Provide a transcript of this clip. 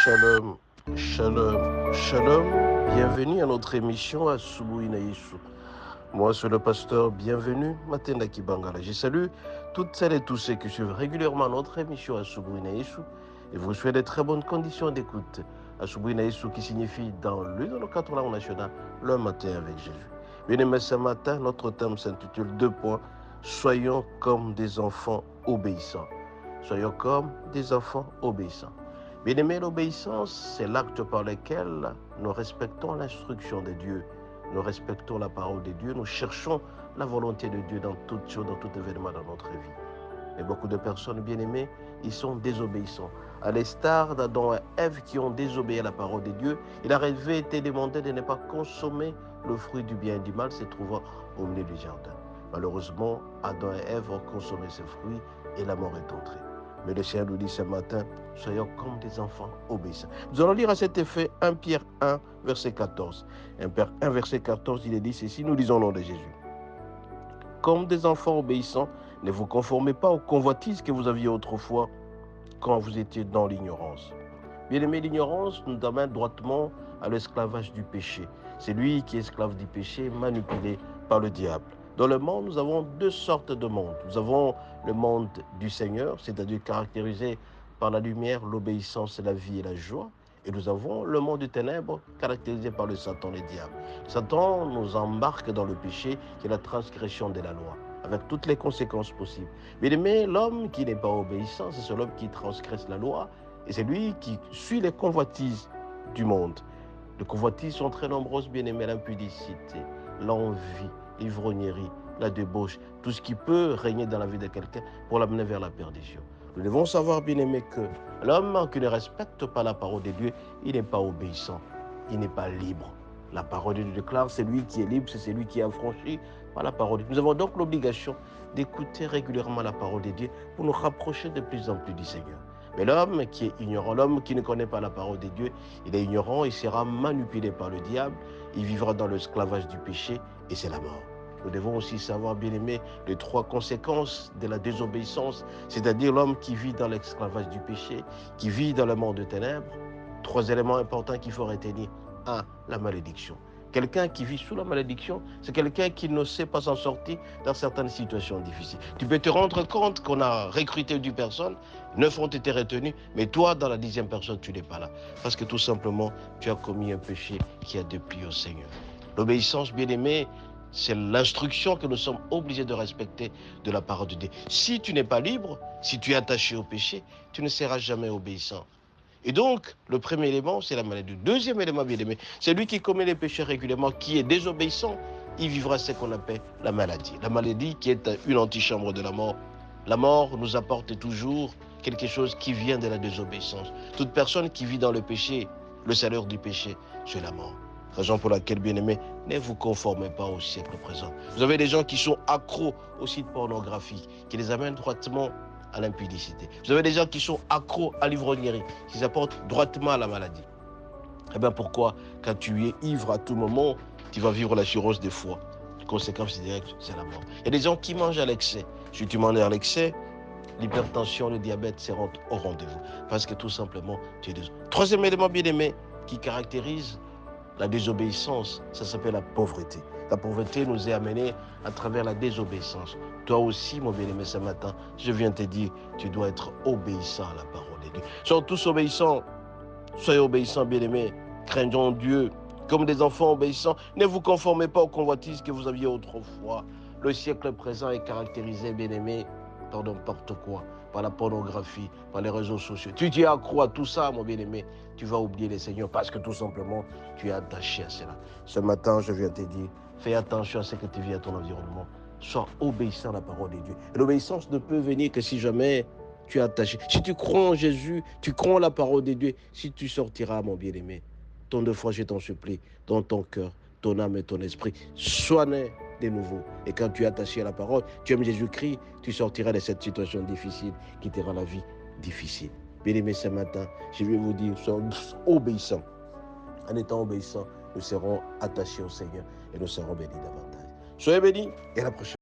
Shalom, shalom, shalom. Bienvenue à notre émission à Asubuhi na Yesu. Moi, c'est le pasteur. Bienvenue, Matenda Kibangala. Je salue toutes celles et tous ceux qui suivent régulièrement notre émission à Asubuhi na Yesu et vous souhaite de très bonnes conditions d'écoute. Asubuhi na Yesu qui signifie dans l'une de nos quatre langues nationales, le matin avec Jésus. Bien aimés, ce matin, notre thème s'intitule 2 points. Soyons comme des enfants obéissants. Soyons comme des enfants obéissants. Bien-aimé, l'obéissance, c'est l'acte par lequel nous respectons l'instruction de Dieu, nous respectons la parole de Dieu, nous cherchons la volonté de Dieu dans toute chose, dans tout événement dans notre vie. Et beaucoup de personnes, bien-aimées, ils sont désobéissants. À l'instar d'Adam et Ève qui ont désobéi à la parole de Dieu, il avait été demandé de ne pas consommer le fruit du bien et du mal se trouvant au milieu du jardin. Malheureusement, Adam et Ève ont consommé ce fruit et la mort est entrée. Mais le Seigneur nous dit ce matin, soyons comme des enfants obéissants. Nous allons lire à cet effet 1 Pierre 1, verset 14. 1 Pierre 1, verset 14, il est dit ceci, nous lisons au nom de Jésus. Comme des enfants obéissants, ne vous conformez pas aux convoitises que vous aviez autrefois quand vous étiez dans l'ignorance. Bien-aimé, l'ignorance nous amène droitement à l'esclavage du péché. C'est lui qui est esclave du péché, manipulé par le diable. Dans le monde, nous avons 2 sortes de monde. Nous avons le monde du Seigneur, c'est-à-dire caractérisé par la lumière, l'obéissance, la vie et la joie. Et nous avons le monde des ténèbres, caractérisé par le Satan, le diable. Satan nous embarque dans le péché, qui est la transgression de la loi, avec toutes les conséquences possibles. Bien-aimé, l'homme qui n'est pas obéissant, c'est l'homme qui transgresse la loi, et c'est lui qui suit les convoitises du monde. Les convoitises sont très nombreuses, bien-aimés, l'impudicité, l'envie, l'ivrognerie, la débauche, tout ce qui peut régner dans la vie de quelqu'un pour l'amener vers la perdition. Nous devons savoir, bien-aimés, que l'homme qui ne respecte pas la parole de Dieu, il n'est pas obéissant, il n'est pas libre. La parole de Dieu déclare, c'est lui qui est libre, c'est celui qui est affranchi par la parole de Dieu. Nous avons donc l'obligation d'écouter régulièrement la parole de Dieu pour nous rapprocher de plus en plus du Seigneur. Mais l'homme qui est ignorant, l'homme qui ne connaît pas la parole de Dieu, il est ignorant, il sera manipulé par le diable, il vivra dans l'esclavage du péché et c'est la mort. Nous devons aussi savoir, bien aimé, les 3 conséquences de la désobéissance, c'est-à-dire l'homme qui vit dans l'esclavage du péché, qui vit dans le monde de ténèbres. 3 éléments importants qu'il faut retenir. 1. La malédiction. Quelqu'un qui vit sous la malédiction, c'est quelqu'un qui ne sait pas s'en sortir dans certaines situations difficiles. Tu peux te rendre compte qu'on a recruté 10 personnes, 9 ont été retenues, mais toi, dans la 10e personne, tu n'es pas là. Parce que tout simplement, tu as commis un péché qui a déplu au Seigneur. L'obéissance, bien-aimée, c'est l'instruction que nous sommes obligés de respecter de la parole de Dieu. Si tu n'es pas libre, si tu es attaché au péché, tu ne seras jamais obéissant. Et donc, le premier élément, c'est la maladie. Le 2e élément, bien aimé, c'est lui qui commet les péchés régulièrement, qui est désobéissant, il vivra ce qu'on appelle la maladie. La maladie qui est une antichambre de la mort. La mort nous apporte toujours quelque chose qui vient de la désobéissance. Toute personne qui vit dans le péché, le salaire du péché, c'est la mort. Raison pour laquelle, bien aimé, ne vous conformez pas au siècle présent. Vous avez des gens qui sont accros aux sites pornographiques, qui les amènent droitement à l'impudicité. Vous avez des gens qui sont accros à l'ivrognerie, qui apportent droitement à la maladie. Eh bien pourquoi, quand tu es ivre à tout moment, tu vas vivre la cirrhose des foies. La conséquence directe, c'est la mort. Il y a des gens qui mangent à l'excès. Si tu manges à l'excès, l'hypertension, le diabète seront au rendez-vous. Parce que tout simplement, tu es désolé. 3e élément bien aimé qui caractérise la désobéissance, ça s'appelle la pauvreté. La pauvreté nous est amenée à travers la désobéissance. Toi aussi, mon bien-aimé, ce matin, je viens te dire, tu dois être obéissant à la parole de Dieu. Soyons tous obéissants. Soyez obéissants, bien-aimés. Craignons Dieu comme des enfants obéissants. Ne vous conformez pas aux convoitises que vous aviez autrefois. Le siècle présent est caractérisé, bien-aimés, par n'importe quoi, par la pornographie, par les réseaux sociaux. Tu t'y accrois à tout ça, mon bien-aimé, tu vas oublier le Seigneur parce que tout simplement, tu es attaché à cela. Ce matin, je viens te dire, fais attention à ce que tu vis à ton environnement. Sois obéissant à la parole de Dieu. Et l'obéissance ne peut venir que si jamais tu es attaché. Si tu crois en Jésus, tu crois en la parole de Dieu, si tu sortiras, mon bien-aimé, ton de foi, je t'en supplie, dans ton cœur, ton âme et ton esprit, sois né de nouveau. Et quand tu es attaché à la parole, tu aimes Jésus-Christ, tu sortiras de cette situation difficile qui te rend la vie difficile. Bien-aimés, ce matin, je vais vous dire, soyons obéissants. En étant obéissants, nous serons attachés au Seigneur et nous serons bénis davantage. Soyez bénis et à la prochaine.